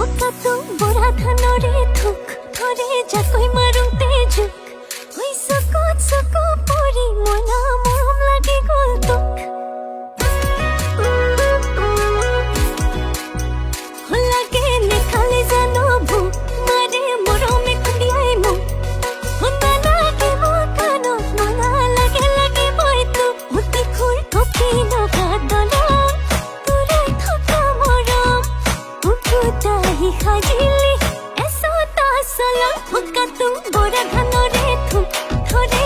হকাতো বুঢ়া ধানৰে থোক ধৰে জাকৈ মাৰোঁতে জোক হৈ চকুত চকু পৰি মনা মৰম লাগি গ'ল তোক লাগে নেখালে জানো ভোক মাৰে মৰমে খুন্দিয়াই মোক শুনা লাগে মোৰ কাণত মনা লাগে লাগে মই তোক অতি খুৰ কপি লগা দলং তোৰাই থকা মৰম উঠোতাহি সাজিলি এচটা চলং হকাতো বুঢ়া ধানৰে থোক ধৰে